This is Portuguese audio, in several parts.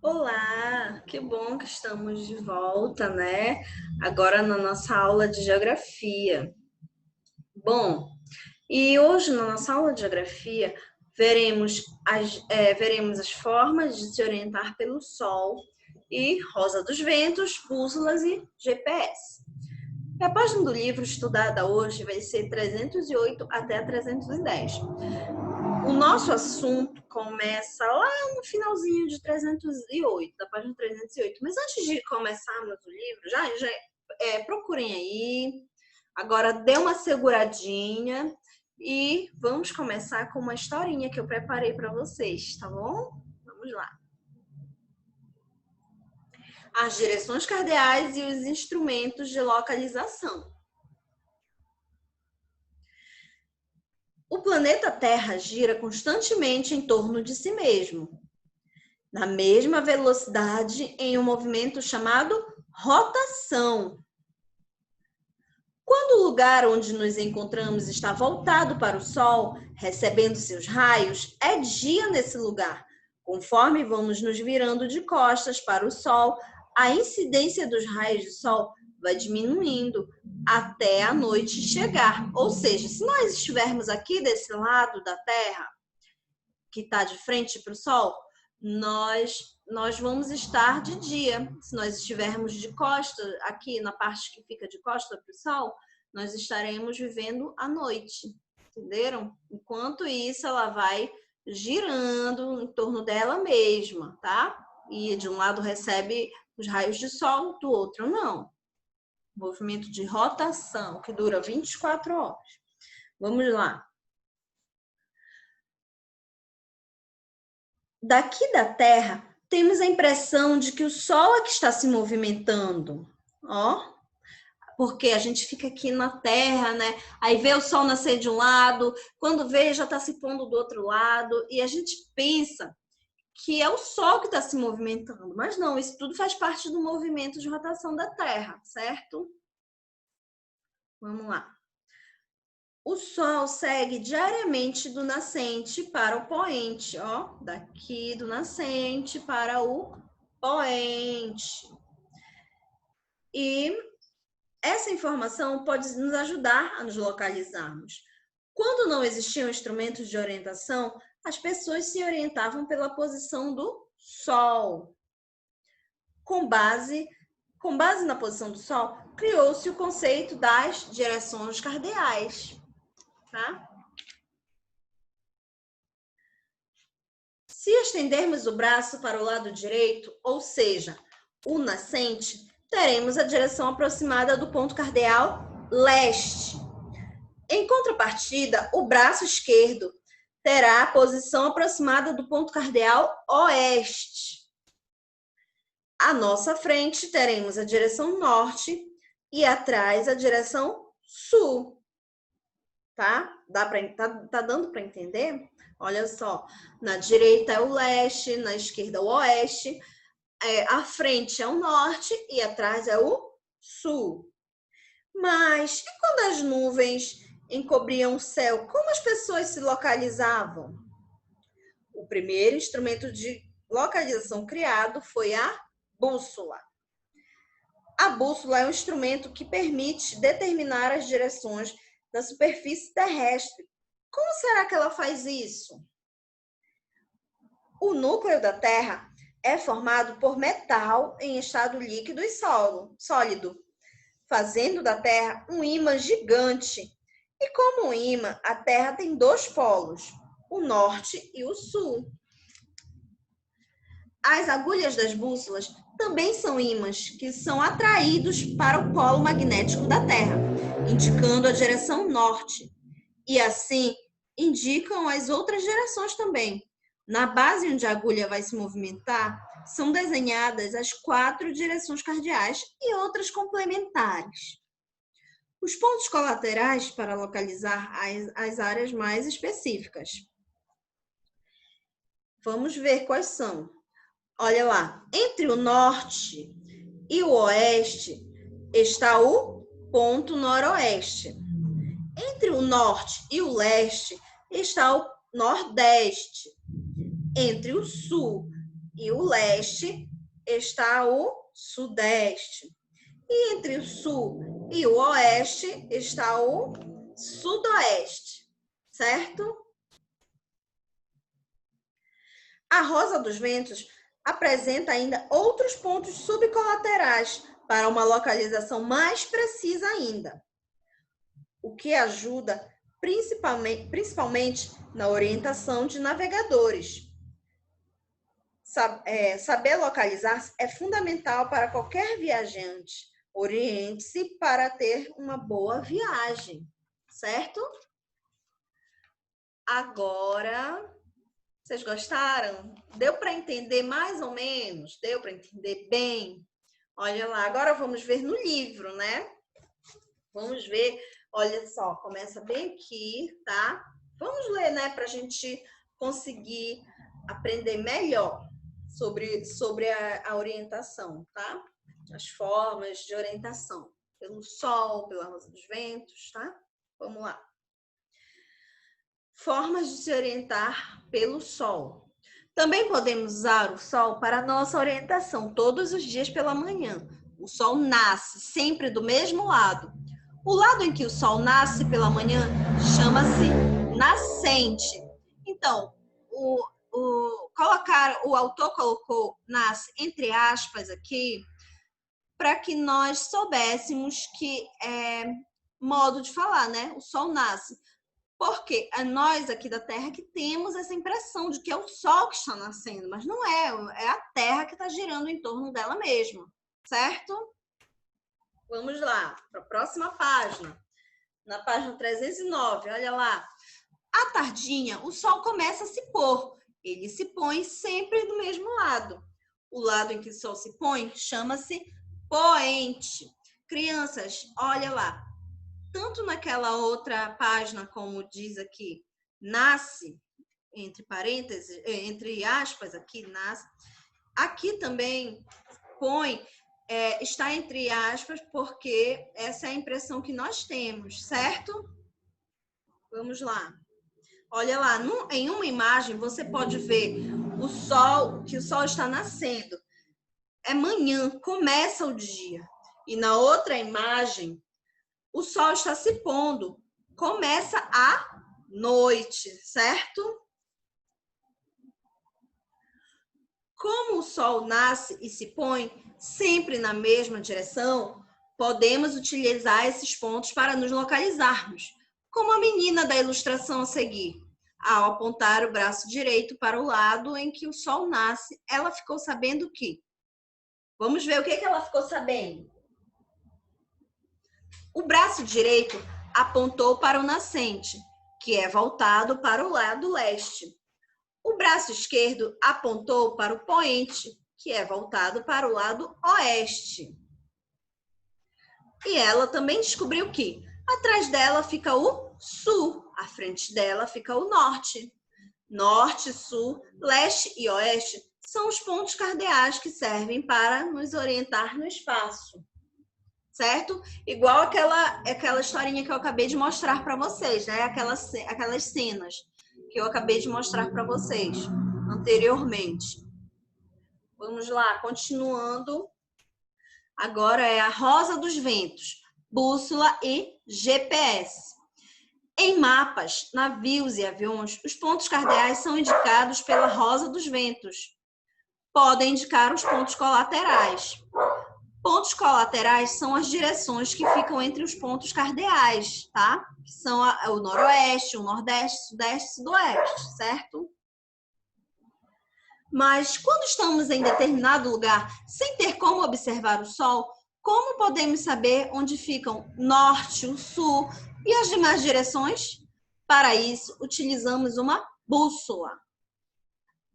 Olá, que bom que estamos de volta, né? Agora na nossa aula de geografia. Bom, e hoje na nossa aula de geografia veremos as formas de se orientar pelo Sol e Rosa dos Ventos, bússolas e GPS. A página do livro estudada hoje vai ser 308 até 310. O nosso assunto começa lá no finalzinho de 308, da página 308. Mas antes de começarmos o livro, procurem aí. Agora dê uma seguradinha e vamos começar com uma historinha que eu preparei para vocês, tá bom? Vamos lá. As direções cardeais e os instrumentos de localização. O planeta Terra gira constantemente em torno de si mesmo, na mesma velocidade em um movimento chamado rotação. Quando o lugar onde nos encontramos está voltado para o Sol, recebendo seus raios, é dia nesse lugar. Conforme vamos nos virando de costas para o Sol, a incidência dos raios do Sol vai diminuindo até a noite chegar. Ou seja, se nós estivermos aqui desse lado da Terra, que está de frente para o Sol, nós vamos estar de dia. Se nós estivermos de costa, aqui na parte que fica de costa para o Sol, nós estaremos vivendo à noite, entenderam? Enquanto isso, ela vai girando em torno dela mesma, tá? E de um lado recebe os raios de sol, do outro não. Movimento de rotação, que dura 24 horas. Vamos lá. Daqui da Terra, temos a impressão de que o Sol é que está se movimentando, ó, porque a gente fica aqui na Terra, né? Aí vê o Sol nascer de um lado, quando vê já está se pondo do outro lado, e a gente pensa que é o Sol que está se movimentando, mas não, isso tudo faz parte do movimento de rotação da Terra, certo? Vamos lá. O Sol segue diariamente do nascente para o poente, ó, daqui do nascente para o poente. E essa informação pode nos ajudar a nos localizarmos. Quando não existiam instrumentos de orientação, as pessoas se orientavam pela posição do Sol. Com base na posição do Sol, criou-se o conceito das direções cardeais. Tá? Se estendermos o braço para o lado direito, ou seja, o nascente, teremos a direção aproximada do ponto cardeal leste. Em contrapartida, o braço esquerdo terá a posição aproximada do ponto cardeal oeste. À nossa frente, teremos a direção norte e atrás a direção sul. Tá? Tá dando para entender? Olha só, na direita é o leste, na esquerda o oeste, à frente é o norte e atrás é o sul. Mas e quando as nuvens encobriam o céu, como as pessoas se localizavam? O primeiro instrumento de localização criado foi a bússola. A bússola é um instrumento que permite determinar as direções da superfície terrestre. Como será que ela faz isso? O núcleo da Terra é formado por metal em estado líquido e sólido, fazendo da Terra um ímã gigante. E como um ímã, a Terra tem dois polos, o norte e o sul. As agulhas das bússolas também são ímãs que são atraídos para o polo magnético da Terra, indicando a direção norte. E assim indicam as outras direções também. Na base onde a agulha vai se movimentar, são desenhadas as 4 direções cardeais e outras complementares. Os pontos colaterais para localizar as áreas mais específicas. Vamos ver quais são. Olha lá, entre o norte e o oeste está o ponto noroeste. Entre o norte e o leste está o nordeste. Entre o sul e o leste está o sudeste. E entre o sul e o oeste está o sudoeste, certo? A Rosa dos Ventos apresenta ainda outros pontos subcolaterais para uma localização mais precisa ainda, o que ajuda principalmente na orientação de navegadores. Saber localizar é fundamental para qualquer viajante. Oriente-se para ter uma boa viagem, certo? Agora, vocês gostaram? Deu para entender mais ou menos? Deu para entender bem? Olha lá, agora vamos ver no livro, né? Vamos ver, olha só, começa bem aqui, tá? Vamos ler, né, para a gente conseguir aprender melhor sobre a orientação, tá? As formas de orientação. Pelo sol, pela rosa dos ventos, tá? Vamos lá. Formas de se orientar pelo sol. Também podemos usar o sol para nossa orientação todos os dias pela manhã. O sol nasce sempre do mesmo lado. O lado em que o sol nasce pela manhã chama-se nascente. Então, o autor colocou nasce entre aspas aqui para que nós soubéssemos que é modo de falar, né? O sol nasce. Porque é nós aqui da Terra que temos essa impressão de que é o Sol que está nascendo, mas não é, é a Terra que está girando em torno dela mesma, certo? Vamos lá, para a próxima página. Na página 309, olha lá. À tardinha, o Sol começa a se pôr. Ele se põe sempre do mesmo lado. O lado em que o Sol se põe chama-se poente. Crianças, olha lá. Tanto naquela outra página, como diz aqui, nasce, entre parênteses, entre aspas, aqui, nasce. Aqui também põe, está entre aspas, porque essa é a impressão que nós temos, certo? Vamos lá. Olha lá, em uma imagem você pode ver o sol, que o sol está nascendo. É manhã, começa o dia. E na outra imagem, o sol está se pondo, começa a noite, certo? Como o sol nasce e se põe sempre na mesma direção, podemos utilizar esses pontos para nos localizarmos, como a menina da ilustração a seguir. Ao apontar o braço direito para o lado em que o sol nasce, ela ficou sabendo que... Vamos ver o que ela ficou sabendo. O braço direito apontou para o nascente, que é voltado para o lado leste. O braço esquerdo apontou para o poente, que é voltado para o lado oeste. E ela também descobriu que atrás dela fica o sul, à frente dela fica o norte. Norte, sul, leste e oeste são os pontos cardeais que servem para nos orientar no espaço. Certo? Igual aquela historinha que eu acabei de mostrar para vocês, né? Aquelas cenas que eu acabei de mostrar para vocês anteriormente. Vamos lá, continuando. Agora é a Rosa dos Ventos, bússola e GPS. Em mapas, navios e aviões, os pontos cardeais são indicados pela Rosa dos Ventos. Podem indicar os pontos colaterais. Pontos colaterais são as direções que ficam entre os pontos cardeais, tá? Que são o noroeste, o nordeste, sudeste e sudoeste, certo? Mas quando estamos em determinado lugar, sem ter como observar o sol, como podemos saber onde ficam norte, o sul e as demais direções? Para isso, utilizamos uma bússola.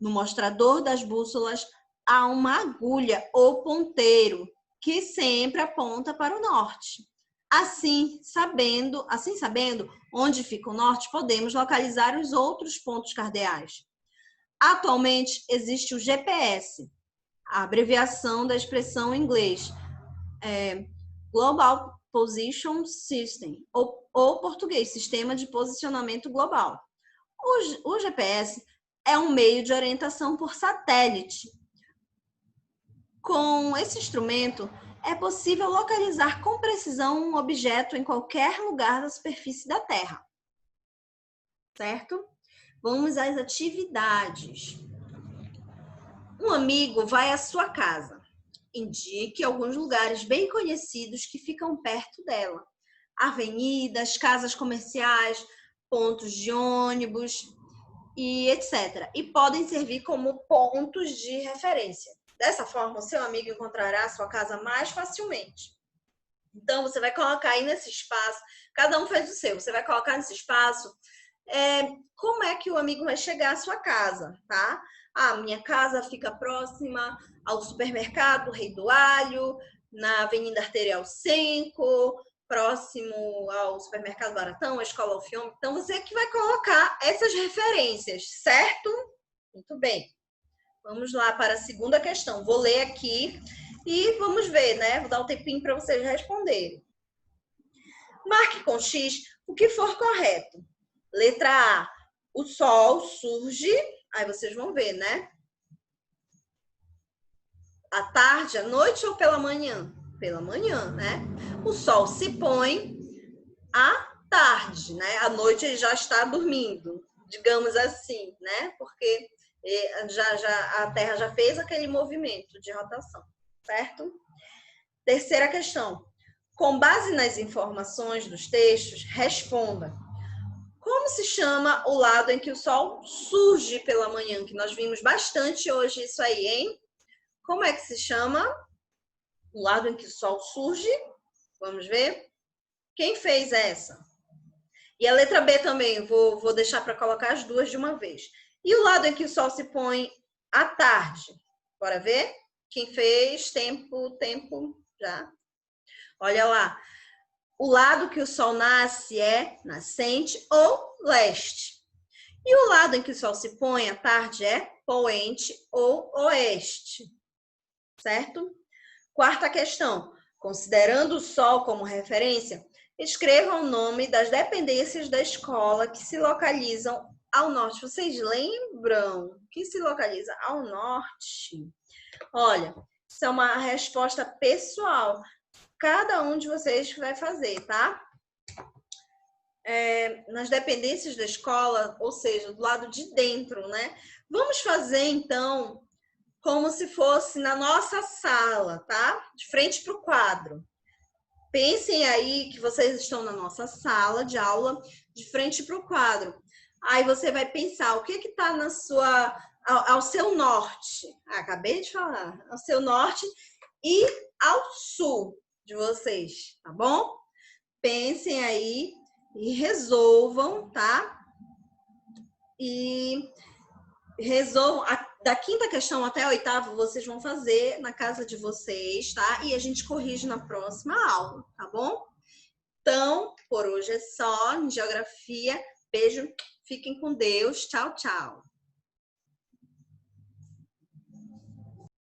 No mostrador das bússolas, há uma agulha ou ponteiro, que sempre aponta para o norte. Assim sabendo onde fica o norte, podemos localizar os outros pontos cardeais. Atualmente, existe o GPS, a abreviação da expressão em inglês, Global Position System, ou português, Sistema de Posicionamento Global. O GPS é um meio de orientação por satélite Com esse instrumento, é possível localizar com precisão um objeto em qualquer lugar da superfície da Terra. Certo? Vamos às atividades. Um amigo vai à sua casa. Indique alguns lugares bem conhecidos que ficam perto dela. Avenidas, casas comerciais, pontos de ônibus e etc. E podem servir como pontos de referência. Dessa forma, o seu amigo encontrará a sua casa mais facilmente. Então, você vai colocar aí nesse espaço, cada um faz o seu, você vai colocar nesse espaço como é que o amigo vai chegar à sua casa, tá? Minha casa fica próxima ao supermercado Rei do Alho, na Avenida Arterial 5, próximo ao supermercado Baratão, a Escola Alfione. Então, você é que vai colocar essas referências, certo? Muito bem. Vamos lá para a segunda questão. Vou ler aqui e vamos ver, né? Vou dar um tempinho para vocês responderem. Marque com X o que for correto. Letra A, o sol surge, aí vocês vão ver, né? À tarde, à noite ou pela manhã? Pela manhã, né? O sol se põe à tarde, né? À noite ele já está dormindo, digamos assim, né? Porque a Terra já fez aquele movimento de rotação, certo? Terceira questão. Com base nas informações dos textos, responda. Como se chama o lado em que o sol surge pela manhã? Que nós vimos bastante hoje isso aí, hein? Como é que se chama o lado em que o sol surge? Vamos ver? Quem fez essa? E a letra B também, vou deixar para colocar as duas de uma vez. E o lado em que o sol se põe à tarde? Bora ver? Quem fez? Tempo, já. Olha lá. O lado que o sol nasce é nascente ou leste. E o lado em que o sol se põe à tarde é poente ou oeste. Certo? Quarta questão. Considerando o sol como referência, escreva o nome das dependências da escola que se localizam ao norte. Vocês lembram que se localiza ao norte? Olha, isso é uma resposta pessoal. Cada um de vocês vai fazer, tá? Nas dependências da escola, ou seja, do lado de dentro, né? Vamos fazer, então, como se fosse na nossa sala, tá? De frente para o quadro. Pensem aí que vocês estão na nossa sala de aula, de frente para o quadro. Aí você vai pensar, o que está na sua, ao seu norte? Acabei de falar. Ao seu norte e ao sul de vocês, tá bom? Pensem aí e resolvam, tá? E resolvam. Da quinta questão até a oitava, vocês vão fazer na casa de vocês, tá? E a gente corrige na próxima aula, tá bom? Então, por hoje é só em geografia. Beijo, fiquem com Deus. Tchau, tchau.